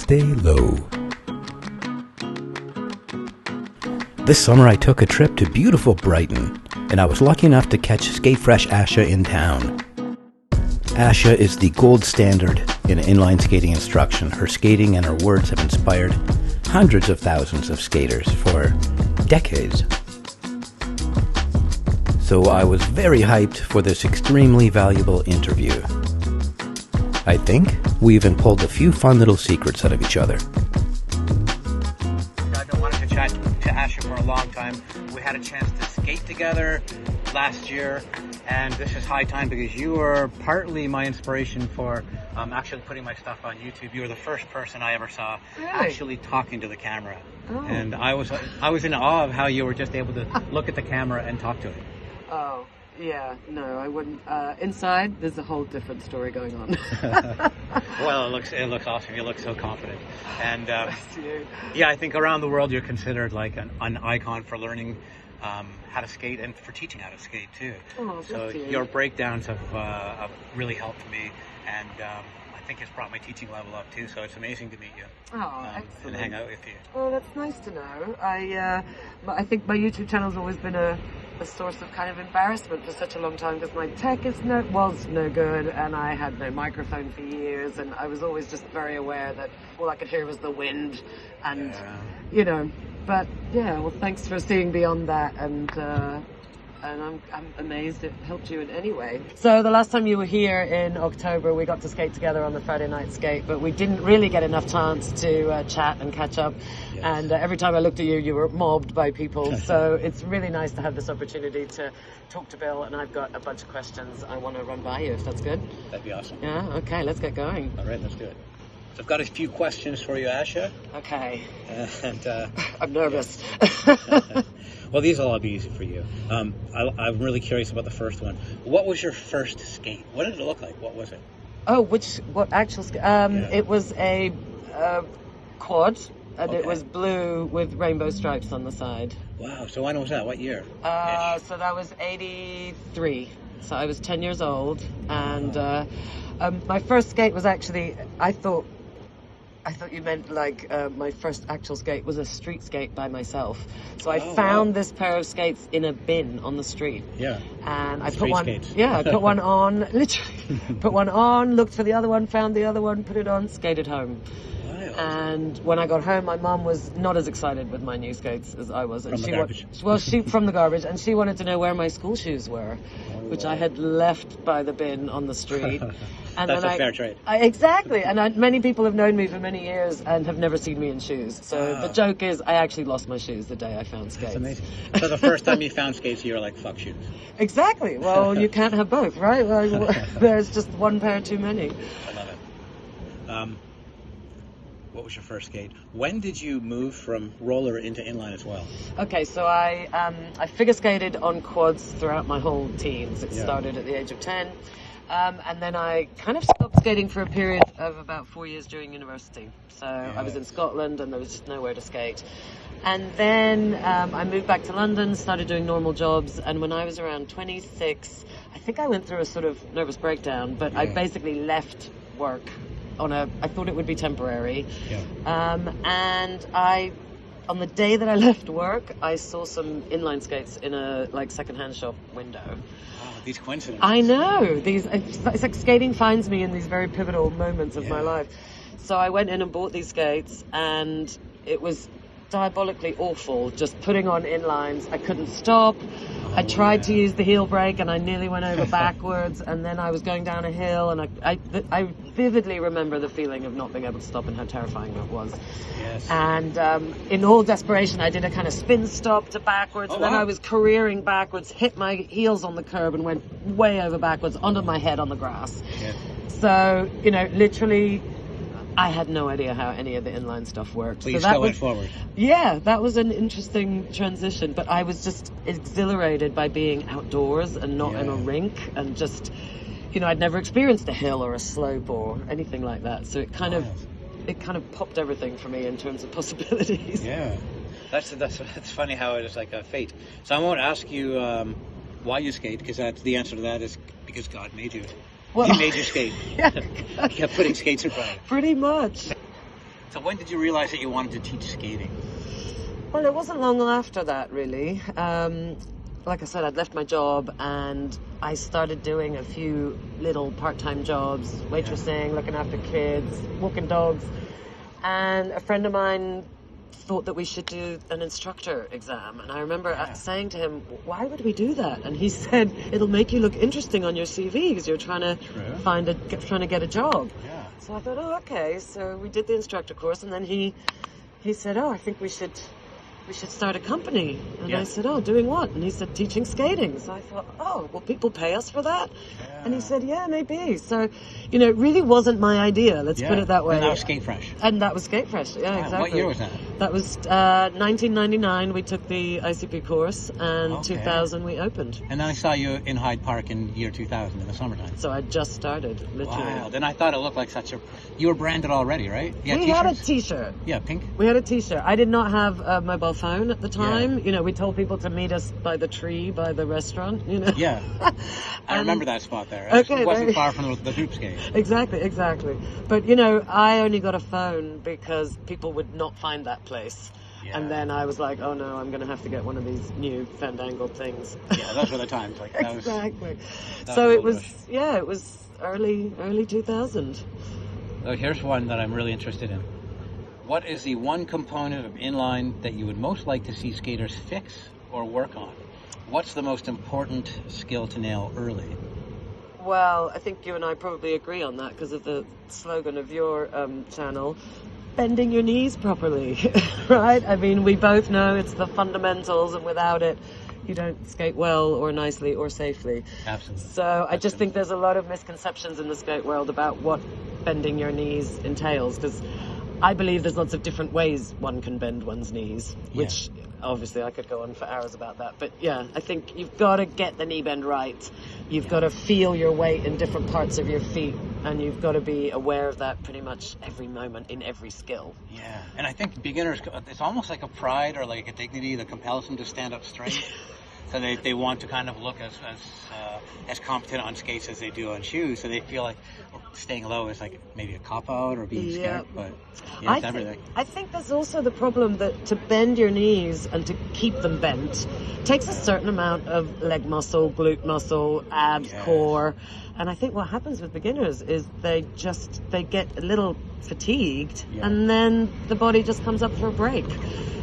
stay low. This summer I took a trip to beautiful Brighton, and I was lucky enough to catch SkateFresh Asha in town. Asha is the gold standard in inline skating instruction. Her skating and her words have inspired hundreds of thousands of skaters for decades. So I was very hyped for this extremely valuable interview. I think we even pulled a few fun little secrets out of each other. I wanted to chat to Asha for a long time. We had a chance to skate together last year, and this is high time because you were partly my inspiration for actually putting my stuff on YouTube. You were the first person I ever saw actually talking to the camera. Oh. And I was in awe of how you were just able to look at the camera and talk to it. Oh, yeah, no, I wouldn't. Inside, there's a whole different story going on. Well, it looks awesome. You look so confident. And yeah, I think around the world you're considered like an icon for learning how to skate and for teaching how to skate too. Oh, so your breakdowns have really helped me, and I think it's brought my teaching level up too. So it's amazing to meet you and hang out with you. Oh, that's nice to know. I think my YouTube channel's always been a source of kind of embarrassment for such a long time because my tech was no good, and I had no microphone for years, and I was always just very aware that all I could hear was the wind, and you know. But yeah, well, thanks for seeing beyond that, and I'm amazed it helped you in any way. So the last time you were here in October, we got to skate together on the Friday night skate, but we didn't really get enough chance to chat and catch up. Yes. And every time I looked at you, you were mobbed by people. So it's really nice to have this opportunity to talk to Bill, and I've got a bunch of questions I want to run by you, if that's good. That'd be awesome. Yeah, okay, let's get going. All right, let's do it. So I've got a few questions for you, Asha. Okay. And I'm nervous. Well, these will all be easy for you. I'm really curious about the first one. What was your first skate? What did it look like? What was it? Oh, what actual skate? It was a quad, and it was blue with rainbow stripes on the side. Wow. So when was that? What year? So that was 83. So I was 10 years old, and my first skate was actually, I thought you meant like my first actual skate was a street skate by myself. So I found this pair of skates in a bin on the street. Yeah. And I put one. Skates. Yeah, I put one on. Literally, put one on. Looked for the other one. Found the other one. Put it on. Skated home. And when I got home, my mum was not as excited with my new skates as I was. And she from the garbage, and she wanted to know where my school shoes were, which I had left by the bin on the street. And that's a fair trade. Exactly. And many people have known me for many years and have never seen me in shoes. So the joke is, I actually lost my shoes the day I found skates. That's amazing. So the first time you found skates, you were like, fuck shoes. Exactly. Well, you can't have both, right? Well, there's just one pair too many. I love it. What was your first skate? When did you move from roller into inline as well? Okay, so I figure skated on quads throughout my whole teens. It started at the age of 10. And then I kind of stopped skating for a period of about 4 years during university. So I was in Scotland and there was just nowhere to skate. And then I moved back to London, started doing normal jobs. And when I was around 26, I think I went through a sort of nervous breakdown, but I basically left work I thought it would be temporary. Yeah. And on the day that I left work, I saw some inline skates in a secondhand shop window. Wow, these coincidences. I know. It's like skating finds me in these very pivotal moments of my life. So I went in and bought these skates, and it was diabolically awful just putting on inlines. I couldn't stop. I tried to use the heel brake and I nearly went over backwards, and then I was going down a hill, and I vividly remember the feeling of not being able to stop and how terrifying that was. Yes. And in all desperation I did a kind of spin stop to backwards, and then I was careering backwards, hit my heels on the curb and went way over backwards onto my head on the grass. Yeah. So, literally I had no idea how any of the inline stuff worked. But you still went forward. Yeah, that was an interesting transition. But I was just exhilarated by being outdoors and not in a rink, and just, I'd never experienced a hill or a slope or anything like that. So it kind of popped everything for me in terms of possibilities. Yeah, that's funny how it is like a fate. So I won't ask you why you skate, because the answer to that is because God made you. Well, he made you skate. He kept putting skates in front of you. Pretty much. So when did you realize that you wanted to teach skating? Well, it wasn't long after that, really. Like I said, I'd left my job and I started doing a few little part-time jobs, waitressing, looking after kids, walking dogs. And a friend of mine thought that we should do an instructor exam. And I remember saying to him, why would we do that? And he said, it'll make you look interesting on your CV because you're trying to trying to get a job. Yeah. So I thought, oh, okay. So we did the instructor course, and then he said, oh, I think we should start a company. And I said, oh, doing what? And he said, teaching skating. So I thought, oh, will people pay us for that? Yeah. And he said, yeah, maybe. So, you know, it really wasn't my idea, let's put it that way. And that was SkateFresh. And that was SkateFresh, yeah, exactly. What year was that? That was 1999, we took the ICP course, and 2000 we opened. And then I saw you in Hyde Park in year 2000 in the summertime. So I just started, literally. Wow. Then I thought it looked like such a... You were branded already, right? Yeah, we had a t-shirt. Yeah, pink. We had a t-shirt. I did not have a mobile phone at the time. You know, we told people to meet us by the tree, by the restaurant, you know. Yeah. I remember that spot there. Okay, it wasn't far from the group skate. Exactly. But, you know, I only got a phone because people would not find that place. Yeah. And then I was like, oh no, I'm going to have to get one of these new fandangled things. Yeah, those were the times. Like, that exactly. Was so it was, it was early 2000. So here's one that I'm really interested in. What is the one component of inline that you would most like to see skaters fix or work on? What's the most important skill to nail early? Well, I think you and I probably agree on that because of the slogan of your channel, bending your knees properly, right? I mean, we both know it's the fundamentals, and without it, you don't skate well or nicely or safely. Absolutely. So I just think there's a lot of misconceptions in the skate world about what bending your knees entails, because I believe there's lots of different ways one can bend one's knees, which obviously I could go on for hours about that. But yeah, I think you've got to get the knee bend right. You've got to feel your weight in different parts of your feet, and you've got to be aware of that pretty much every moment in every skill. Yeah, and I think beginners, it's almost like a pride or like a dignity that compels them to stand up straight. So they want to kind of look as competent on skates as they do on shoes. So they feel like staying low is like maybe a cop-out or being scared. But it's everything. I think there's also the problem that to bend your knees and to keep them bent takes a certain amount of leg muscle, glute muscle, abs, core. And I think what happens with beginners is they get a little fatigued and then the body just comes up for a break.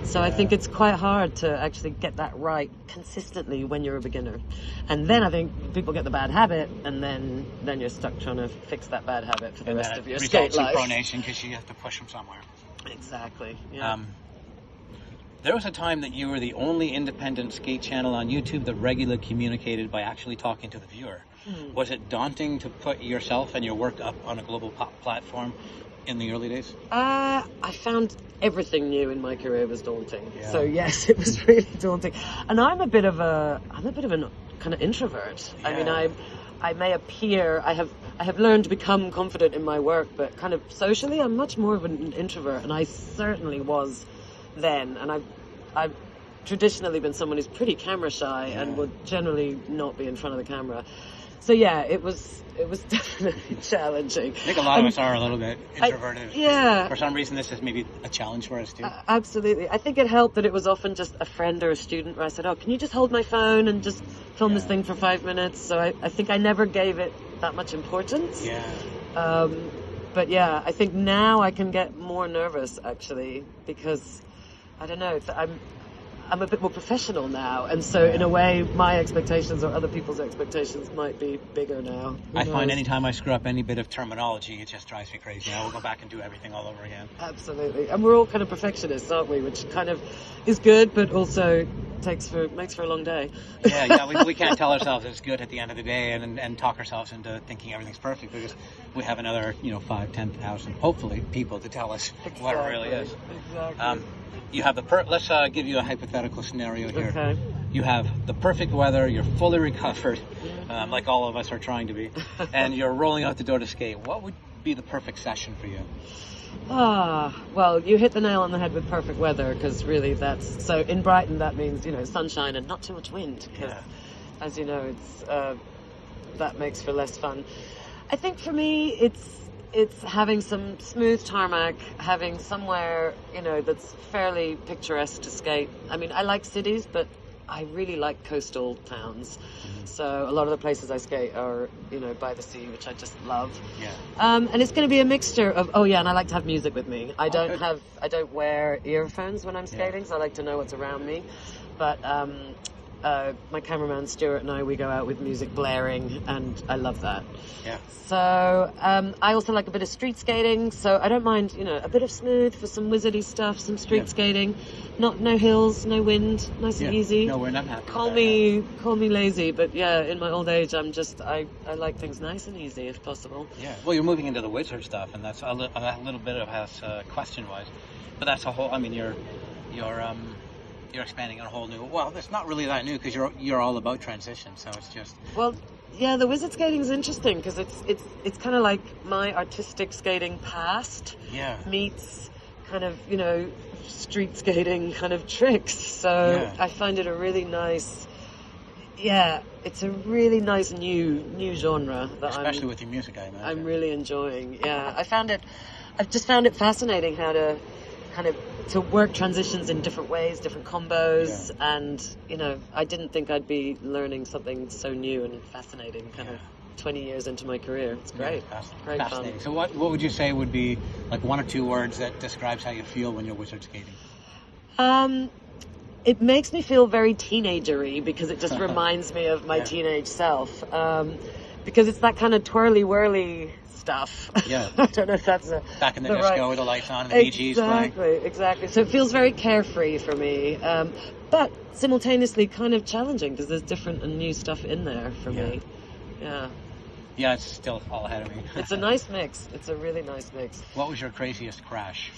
So I think it's quite hard to actually get that right consistently when you're a beginner. And then I think people get the bad habit, and then you're stuck trying to fix that bad habit for the rest of your skate life. Pronation because you have to push them somewhere. Exactly. Yeah. There was a time that you were the only independent skate channel on YouTube that regularly communicated by actually talking to the viewer. Was it daunting to put yourself and your work up on a global platform in the early days? I found everything new in my career was daunting. Yeah. So yes, it was really daunting. And I'm a bit of an kind of introvert. Yeah. I mean, I may appear, I have learned to become confident in my work, but kind of socially, I'm much more of an introvert, and I certainly was then. And I've traditionally been someone who's pretty camera shy and would generally not be in front of the camera. So yeah, it was definitely challenging. I think a lot of us are a little bit introverted. For some reason, this is maybe a challenge for us too. Absolutely. I think it helped that it was often just a friend or a student where I said, oh, can you just hold my phone and just film this thing for 5 minutes? So I think I never gave it that much importance. Yeah. But yeah, I think now I can get more nervous actually because, I don't know, I'm a bit more professional now, and so in a way my expectations or other people's expectations might be bigger now. I find anytime I screw up any bit of terminology, it just drives me crazy. I will go back and do everything all over again. Absolutely. And we're all kind of perfectionists, aren't we? Which kind of is good, but also makes for a long day. We can't tell ourselves it's good at the end of the day and talk ourselves into thinking everything's perfect because we have another 5,000-10,000 hopefully people to tell us what it really is. Exactly. You have let's give you a hypothetical scenario here. Okay. You have the perfect weather, you're fully recovered, like all of us are trying to be, and you're rolling out the door to skate. What would be the perfect session for you? Well, you hit the nail on the head with perfect weather, because really so in Brighton that means, sunshine and not too much wind, because as you know, it's that makes for less fun. I think for me it's having some smooth tarmac, having somewhere, that's fairly picturesque to skate. I mean, I like cities, but I really like coastal towns. So a lot of the places I skate are, by the sea, which I just love. Yeah. And it's going to be a mixture of, and I like to have music with me. I don't wear earphones when I'm skating, so I like to know what's around me. But my cameraman Stuart and we go out with music blaring, and I love that. Yeah. So I also like a bit of street skating, so I don't mind, a bit of smooth for some wizardy stuff, some street skating. No hills, no wind, nice and easy. No wind, I'm happy. Call me lazy, but in my old age, I like things nice and easy if possible. Yeah. Well, you're moving into the wizard stuff, and that's a little bit of us question-wise, but that's a whole. I mean, you're expanding on a whole new. Well, it's not really that new because you're all about transition, so it's just. Well, yeah, the wizard skating is interesting because it's kind of like my artistic skating past meets kind of street skating kind of tricks. So I find it a really nice. Yeah, it's a really nice new genre that especially with your music, I imagine. I'm really enjoying. Yeah, I've just found it fascinating how to kind of to work transitions in different ways, different combos, and I didn't think I'd be learning something so new and fascinating kind of 20 years into my career. It's great. Great fascinating. fun. So what would you say would be like one or two words that describes how you feel when you're wizard skating? It makes me feel very teenagery because it just reminds me of my teenage self. Because it's that kind of twirly-whirly stuff. Yeah. I don't know if that's back in the disco with the lights on and the Bee Gees playing. Exactly. So it feels very carefree for me, but simultaneously kind of challenging because there's different and new stuff in there for me. Yeah. Yeah, it's still all ahead of me. It's a nice mix. It's a really nice mix. What was your craziest crash?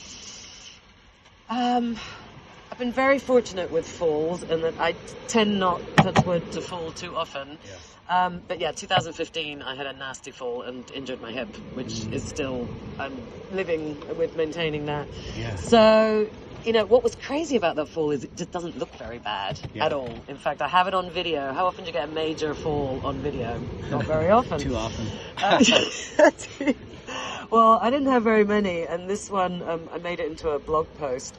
I've been very fortunate with falls in that I tend not, touch wood, to fall too often. Yeah. But 2015, I had a nasty fall and injured my hip, which is still, I'm living with maintaining that. Yeah. So, what was crazy about that fall is it just doesn't look very bad at all. In fact, I have it on video. How often do you get a major fall on video? Not very often. Too often. Well, I didn't have very many, and this one, I made it into a blog post.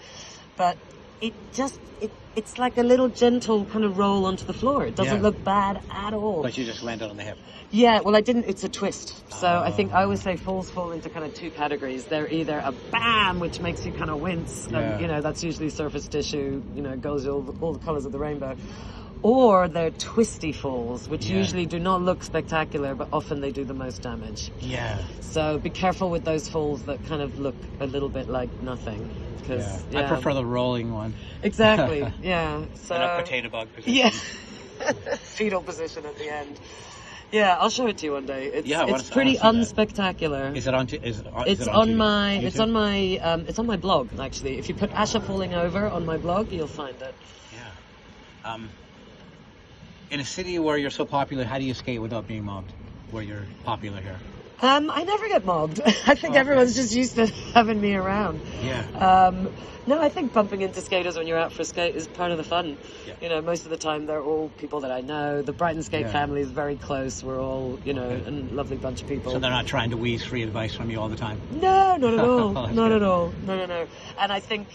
But it's like a little gentle kind of roll onto the floor. It doesn't look bad at all. But you just landed on the hip. Yeah, well, I didn't. It's a twist. So I think I always say falls fall into kind of two categories. They're either a bam, which makes you kind of wince, and that's usually surface tissue. Goes all the colors of the rainbow. Or they're twisty falls, which usually do not look spectacular, but often they do the most damage. Yeah. So be careful with those falls that kind of look a little bit like nothing. I prefer the rolling one. Exactly. Yeah. So in a potato bug position. Yeah. Fetal position at the end. Yeah, I'll show it to you one day. It's pretty unspectacular. Is it on? It's on my blog actually. If you put Asha falling over on my blog, you'll find it. Yeah. In a city where you're so popular, how do you skate without being mobbed? Where you're popular here. I never get mobbed. I think everyone's just used to having me around. Yeah. No, I think bumping into skaters when you're out for a skate is part of the fun. Yeah. Most of the time they're all people that I know. The Brighton skate family is very close. We're all, a lovely bunch of people. So they're not trying to wheeze free advice from you all the time? No, not at all. Not at all. No. And I think,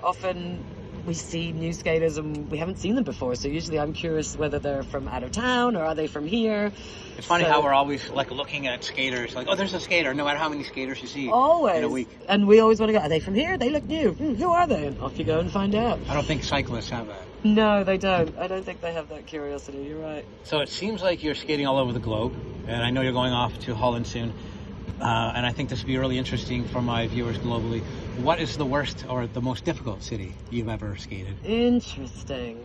often we see new skaters and we haven't seen them before, so usually I'm curious whether they're from out of town or are they from here. It's funny how we're always like looking at skaters like, oh, there's a skater, no matter how many skaters you see in a week. And we always want to go, are they from here? They look new. Who are they? And off you go and find out. I don't think cyclists have that. No, they don't. I don't think they have that curiosity. You're right. So it seems like you're skating all over the globe, and I know you're going off to Holland soon. And I think this would be really interesting for my viewers globally. What is the worst or the most difficult city you've ever skated? Interesting.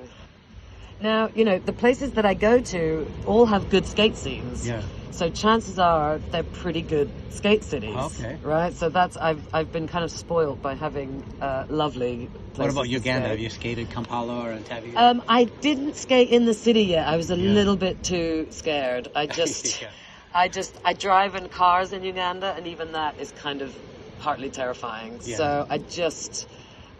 Now, the places that I go to all have good skate scenes. Yeah. So chances are they're pretty good skate cities. Okay. Right? So I've been kind of spoiled by having lovely places. What about to Uganda? skate. Have you skated Kampala or Entebbe? I didn't skate in the city yet. I was a little bit too scared. I just... I drive in cars in Uganda, and even that is kind of partly terrifying. Yeah. So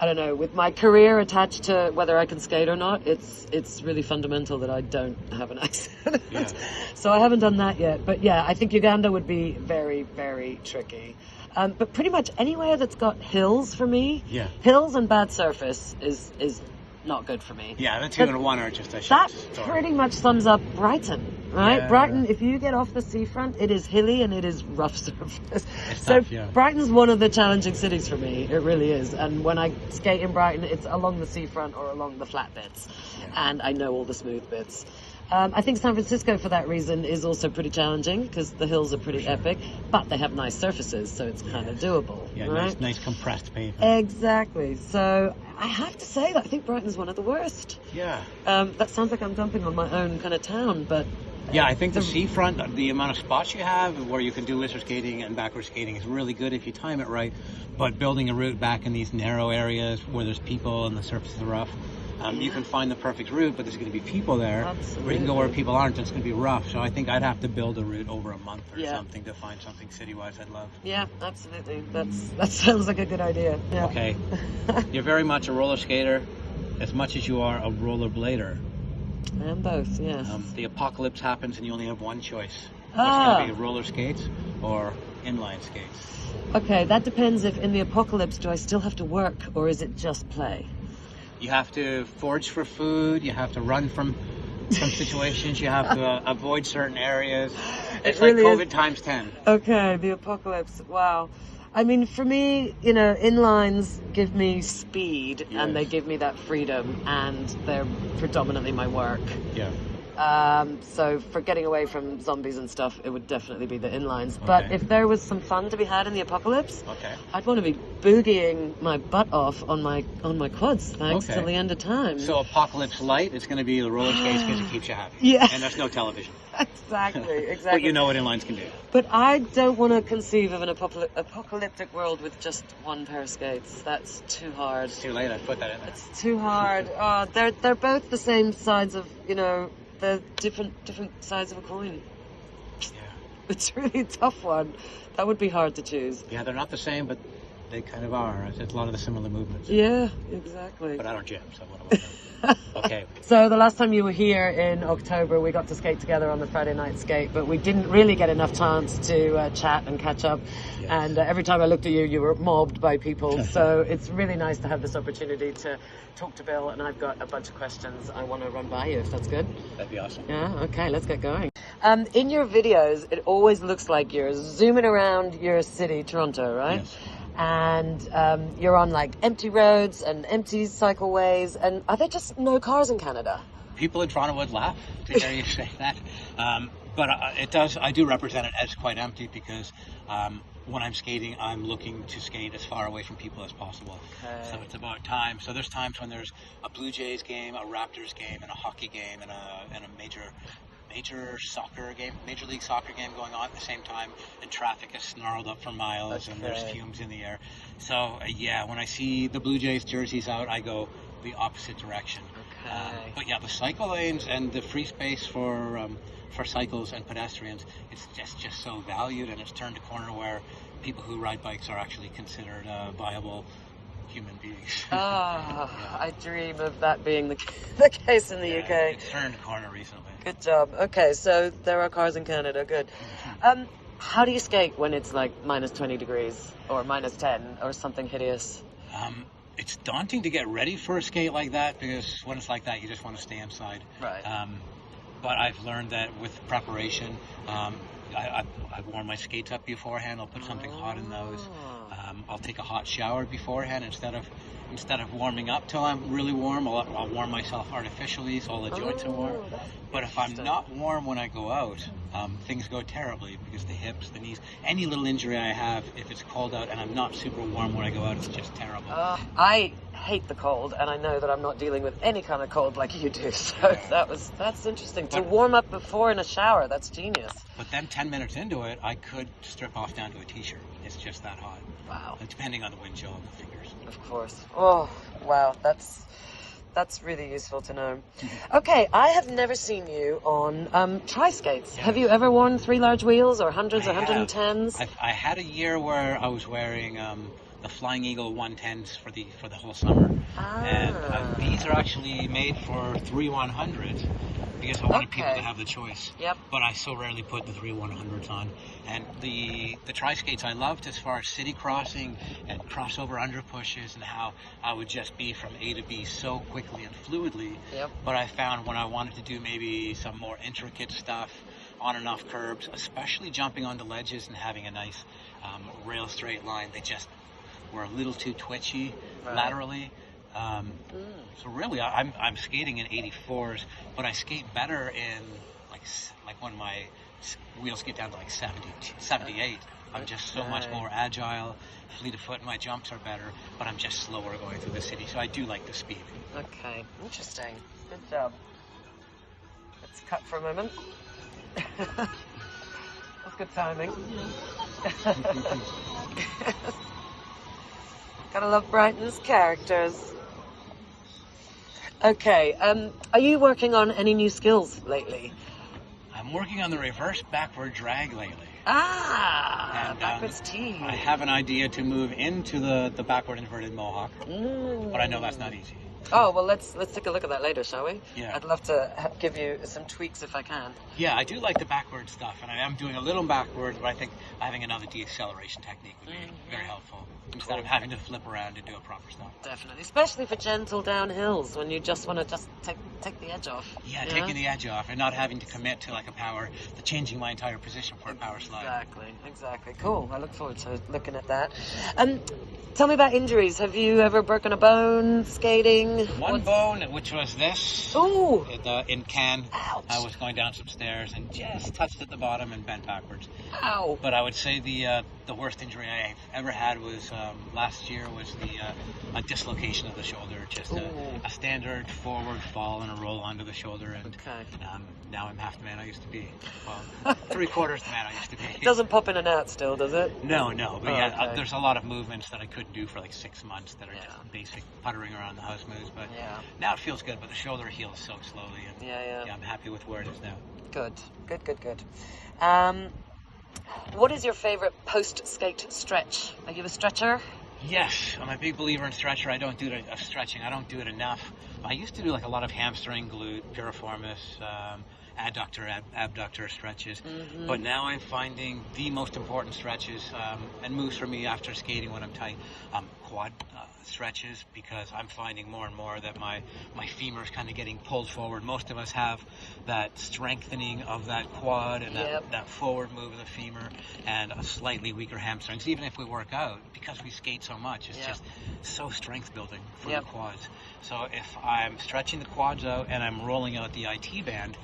I don't know, with my career attached to whether I can skate or not, it's really fundamental that I don't have an accent. Yeah. So I haven't done that yet. But yeah, I think Uganda would be very, very tricky. But pretty much anywhere that's got hills for me, Yeah. hills and bad surface is not good for me. Yeah, the 2 and 1 are just a shit That story. pretty much sums up Brighton, right? Yeah. Brighton, if you get off the seafront, it is hilly and it is rough surface. It's So tough, yeah. Brighton's one of the challenging cities for me. It really is. And when I skate in Brighton, it's along the seafront or along the flat bits. And I know all the smooth bits. I think San Francisco, for that reason, is also pretty challenging because the hills are pretty epic, but they have nice surfaces, so it's kind of doable. Yeah, right? nice compressed pavement. Exactly. So I have to say that I think Brighton's one of the worst. Yeah. That sounds like I'm dumping on my own kind of town, but Yeah, I think the seafront, the amount of spots you have where you can do lizard skating and backward skating is really good if you time it right. But building a route back in these narrow areas where there's people and the surface is rough, you can find the perfect route, but there's going to be people there. Absolutely. Or you can go where people aren't, and it's going to be rough. So I think I'd have to build a route over a month or Yeah. something to find something city-wise I'd love. yeah, absolutely. That sounds like a good idea. Yeah. Okay. You're very much a roller skater as much as you are a rollerblader. And both, yes. The apocalypse happens and you only have one choice. What's Ah. going to be roller skates or inline skates? Okay, that depends if in the apocalypse do I still have to work or is it just play? You have to forage for food. You have to run from situations. You have to avoid certain areas. It's really like is. COVID times 10. Okay, the apocalypse. Wow. I mean, for me, you know, inlines give me speed and they Yes. give me that freedom, and they're predominantly my work. Yeah. So for getting away from zombies and stuff, it would definitely be the inlines. But Okay. if there was some fun to be had in the apocalypse, Okay. I'd want to be boogieing my butt off on my quads, thanks Okay. till the end of time. So apocalypse light, it's going to be the roller skates because it keeps you happy. Yeah. And there's no television. Exactly. But you know what inlines can do. But I don't want to conceive of an apocalyptic world with just one pair of skates. That's too hard. It's too late. I put that in there. It's too hard. They're both the same sides of, you know, the different sides of a coin. Yeah. It's really a tough one. That would be hard to choose. Yeah, they're not the same, but they kind of are. It's a lot of the similar movements. Yeah, exactly. But I don't gym, so what about that? Okay. So the last time you were here in October, we got to skate together on the Friday night skate, but we didn't really get enough chance to chat and catch up. Yes. And every time I looked at you, you were mobbed by people. So it's really nice to have this opportunity to talk to Bill, and I've got a bunch of questions I want to run by you, if that's good. That'd be awesome. Yeah, okay, let's get going. In your videos, it always looks like you're zooming around your city, Toronto, right? Yes. And you're on like empty roads and empty cycleways. And are there just no cars in Canada? People in Toronto would laugh to hear you say that. But I do represent it as quite empty because when I'm skating, I'm looking to skate as far away from people as possible. Okay. So it's about time. So there's times when there's a Blue Jays game, a Raptors game, and a hockey game, and a major soccer game, Major League Soccer game going on at the same time, and traffic is snarled up for miles, and there's Okay. fumes in the air. So yeah, when I see the Blue Jays jerseys out, I go the opposite direction. Okay. But yeah, the cycle lanes and the free space for cycles and pedestrians, it's just so valued, and it's turned a corner where people who ride bikes are actually considered viable human beings. I dream of that being the case in the Yeah, UK. it's turned a corner recently. Good job. Okay, so there are cars in Canada. Good. How do you skate when it's like minus 20 degrees or minus 10 or something hideous? It's daunting to get ready for a skate like that because when it's like that, you just want to stay inside. Right. But I've learned that with preparation, I've worn my skates up beforehand. I'll put something hot in those. I'll take a hot shower beforehand instead of warming up till I'm really warm. I'll warm myself artificially so all the joints are warm. But if I'm not warm when I go out, things go terribly because the hips, the knees, any little injury I have, if it's cold out and I'm not super warm when I go out, it's just terrible. I hate the cold, and I know that I'm not dealing with any kind of cold like you do. So that's interesting. To warm up before in a shower, that's genius. But then 10 minutes into it, I could strip off down to a t-shirt. It's just that hot. Wow. Depending on the wind chill and the fingers. Of course. Oh, wow. That's really useful to know. Okay, I have never seen you on tri-skates. Yes. Have you ever worn 3 large wheels or hundreds or I have. 110s? I had a year where I was wearing the Flying Eagle 110s for the whole summer. Ah. And these are actually made for 3/100s because I wanted people to Okay. have the choice. Yep. But I so rarely put the 3/100s on. And the tri-skates I loved as far as city crossing and crossover under pushes and how I would just be from A to B so quickly and fluidly. Yep. But I found when I wanted to do maybe some more intricate stuff on and off curbs, especially jumping onto ledges and having a nice rail straight line, they just were a little too twitchy Right. laterally. So really, I'm skating in 84s, but I skate better in like when my wheels get down to like 70, 78. I'm just so much Okay. more agile, fleet of foot. My jumps are better, but I'm just slower going through the city. So I do like the speed. Okay, interesting. Good job. Let's cut for a moment. That's good timing. Gotta love Brighton's characters. Okay, are you working on any new skills lately? I'm working on the reverse backward drag lately. Ah, And, backwards T. I have an idea to move into the backward inverted mohawk, but I know that's not easy. Oh, well, let's take a look at that later, shall we? Yeah. I'd love to give you some tweaks if I can. Yeah, I do like the backward stuff, and I am doing a little backwards, but I think having another deceleration technique would be very helpful instead of having to flip around and do a proper stop. Definitely, especially for gentle downhills when you just want to take the edge off. Yeah, taking the edge off and not having to commit to like a power, to changing my entire position for a power slide. Exactly. Cool. I look forward to looking at that. Tell me about injuries. Have you ever broken a bone skating? One bone, which was this. Ooh. In Cannes, Ouch. I was going down some stairs and just touched at the bottom and bent backwards. Ow. But I would say the worst injury I've ever had was last year was a dislocation of the shoulder, just a standard forward fall and a roll onto the shoulder, and Okay. now I'm half the man I used to be. Well, 3/4 the man I used to be. It doesn't pop in and out still, does it? No, but yeah, okay. there's a lot of movements that I couldn't do for like 6 months that are Yeah. just basic puttering around the house moves, but Yeah. now it feels good, but the shoulder heals so slowly, and Yeah. I'm happy with where it is now. Good. What is your favorite post-skate stretch? Are you a stretcher? Yes, I'm a big believer in stretcher. I don't do it stretching. I don't do it enough. I used to do like a lot of hamstring, glute, piriformis, adductor, abductor stretches. But now I'm finding the most important stretches and moves for me after skating when I'm tight, quad stretches, because I'm finding more and more that my femur is kind of getting pulled forward. Most of us have that strengthening of that quad and that forward move of the femur and a slightly weaker hamstrings. Even if we work out, because we skate so much, it's just so strength building for the quads. So if I'm stretching the quads out and I'm rolling out the IT band,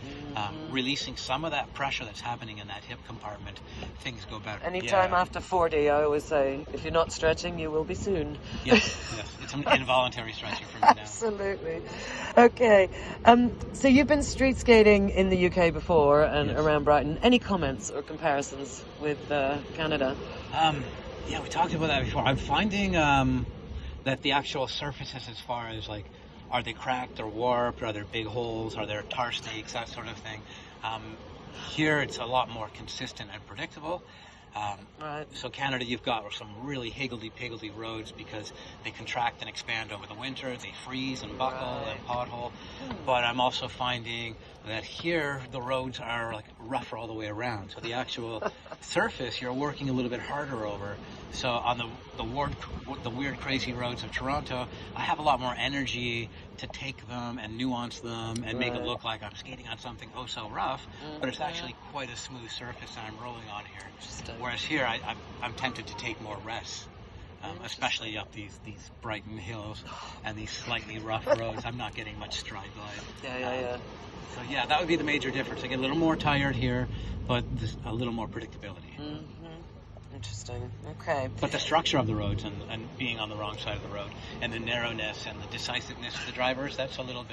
releasing some of that pressure that's happening in that hip compartment, things go better. Anytime after 40, I always say, if you're not stretching, you will be soon. Yes. It's an involuntary stretching for me now. Absolutely. Okay. So you've been street skating in the UK before and around Brighton. Any comments or comparisons with Canada? Yeah, we talked about that before. I'm finding that the actual surfaces, as far as like, are they cracked or warped? Are there big holes? Are there tar snakes? That sort of thing. Here, it's a lot more consistent and predictable. Right. So Canada, you've got some really higgledy-piggledy roads because they contract and expand over the winter. They freeze and buckle and pothole. But I'm also finding that here the roads are like rougher all the way around. So the actual surface you're working a little bit harder over. So on the weird, crazy roads of Toronto, I have a lot more energy to take them and nuance them and make it look like I'm skating on something oh so rough, but it's actually quite a smooth surface that I'm rolling on here. Whereas here, I'm tempted to take more rests, especially up these Brighton hills and these slightly rough roads. I'm not getting much stride glide. So yeah, that would be the major difference. I get a little more tired here, but there's a little more predictability. Interesting. Okay. But the structure of the roads and being on the wrong side of the road and the narrowness and the decisiveness of the drivers, that's a little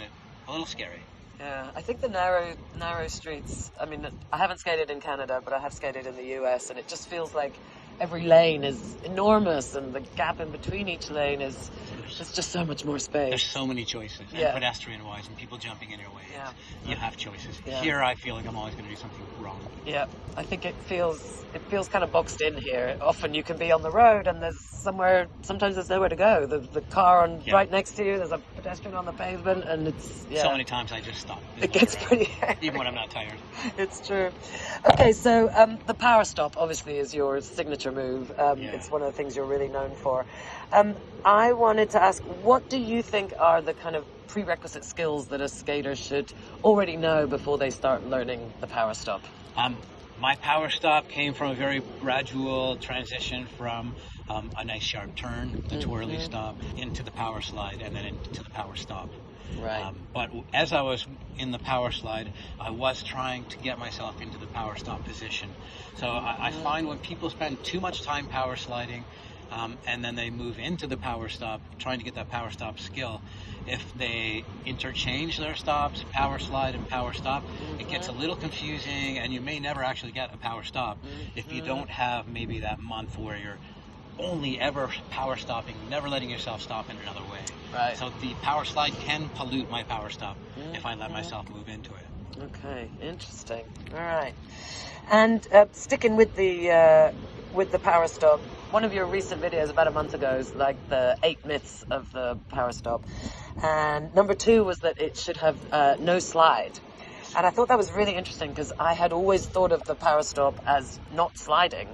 scary. Yeah, I think the narrow streets, I mean, I haven't skated in Canada, but I have skated in the US, and it just feels like every lane is enormous and the gap in between each lane is There's just so much more space. There's so many choices, and pedestrian-wise, and people jumping in your way. Yeah. You have choices. Yeah. Here, I feel like I'm always going to do something wrong. Yeah, I think it feels kind of boxed in here. Often you can be on the road and sometimes there's nowhere to go. The car right next to you, there's a pedestrian on the pavement, and it's so many times I just stop. It gets pretty hairy. Even when I'm not tired. It's true. Okay, so the power stop obviously is your signature move. It's one of the things you're really known for. I wanted to ask, what do you think are the kind of prerequisite skills that a skater should already know before they start learning the power stop? My power stop came from a very gradual transition from a nice sharp turn, the twirly stop, into the power slide, and then into the power stop. Right. But as I was in the power slide, I was trying to get myself into the power stop position. So I find when people spend too much time power sliding, and then they move into the power stop, trying to get that power stop skill, if they interchange their stops, power slide and power stop, it gets a little confusing, and you may never actually get a power stop if you don't have maybe that month where you're only ever power stopping, never letting yourself stop in another way. Right. So the power slide can pollute my power stop if I let myself move into it. Okay, interesting. All right. And sticking with the power stop, one of your recent videos about a month ago is like the 8 myths of the power stop. And number 2 was that it should have no slide. And I thought that was really interesting because I had always thought of the power stop as not sliding,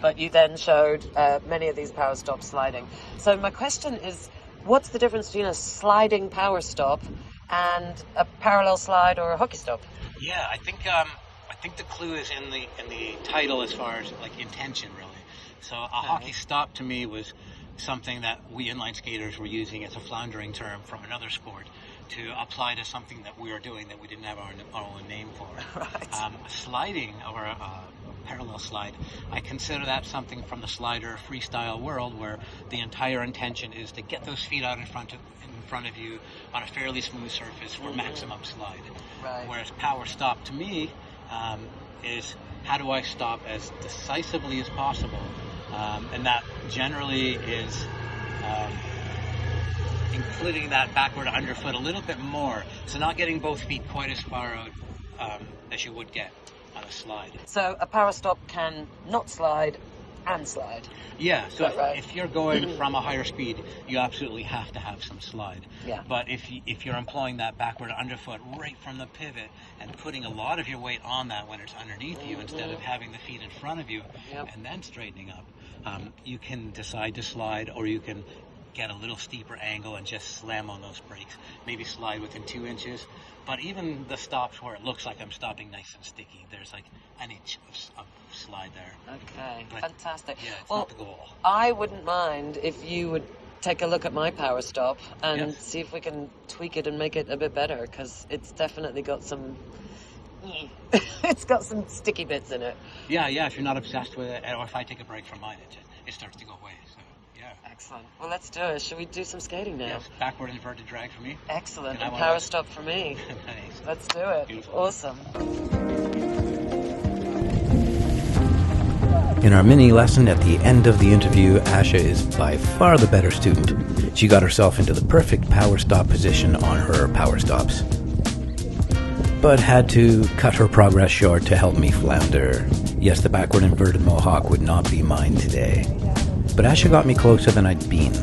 but you then showed many of these power stops sliding. So my question is, what's the difference between a sliding power stop and a parallel slide or a hockey stop? Yeah, I think the clue is in the title as far as like intention, really. So a hockey stop to me was something that we inline skaters were using as a floundering term from another sport to apply to something that we were doing that we didn't have our own name for. Right. Sliding, or a parallel slide, I consider that something from the slider freestyle world where the entire intention is to get those feet out in front of you on a fairly smooth surface for maximum slide. Right. Whereas power stop to me is how do I stop as decisively as possible, and that generally is including that backward underfoot a little bit more, so not getting both feet quite as far out as you would get on a slide. So a power stop can not slide and slide. Yeah, so right? if you're going from a higher speed, you absolutely have to have some slide. Yeah. But if you're employing that backward underfoot right from the pivot and putting a lot of your weight on that when it's underneath you instead of having the feet in front of you and then straightening up, you can decide to slide, or you can get a little steeper angle and just slam on those brakes. Maybe slide within 2 inches. But even the stops where it looks like I'm stopping nice and sticky, there's like an inch of slide there. Okay, but fantastic. Yeah, it's well, not the goal. I wouldn't mind if you would take a look at my power stop and see if we can tweak it and make it a bit better, because it's definitely got some it's got some sticky bits in it. Yeah, if you're not obsessed with it, or if I take a break from mine, it starts to go away. So yeah. Excellent. Well, let's do it. Should we do some skating now? Yes, backward inverted drag for me. Excellent. And power stop for me. Nice. Let's do it. Beautiful. Awesome. In our mini lesson at the end of the interview, Asha is by far the better student. She got herself into the perfect power stop position on her power stops, but had to cut her progress short to help me flounder. Yes, the backward inverted mohawk would not be mine today, but Asha got me closer than I'd been.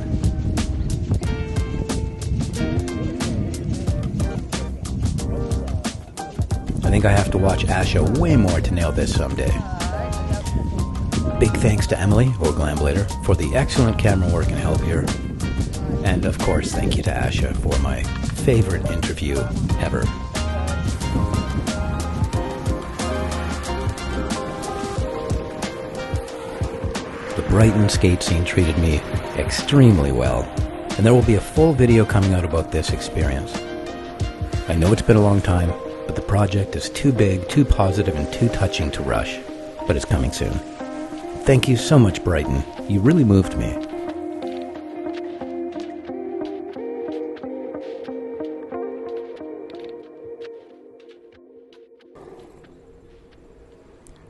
I think I have to watch Asha way more to nail this someday. Big thanks to Emily, or Glamblader, for the excellent camera work and help here. And of course, thank you to Asha for my favorite interview ever. The Brighton skate scene treated me extremely well, and there will be a full video coming out about this experience. I know it's been a long time, but the project is too big, too positive, and too touching to rush, but it's coming soon. Thank you so much, Brighton. You really moved me.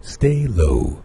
Stay low.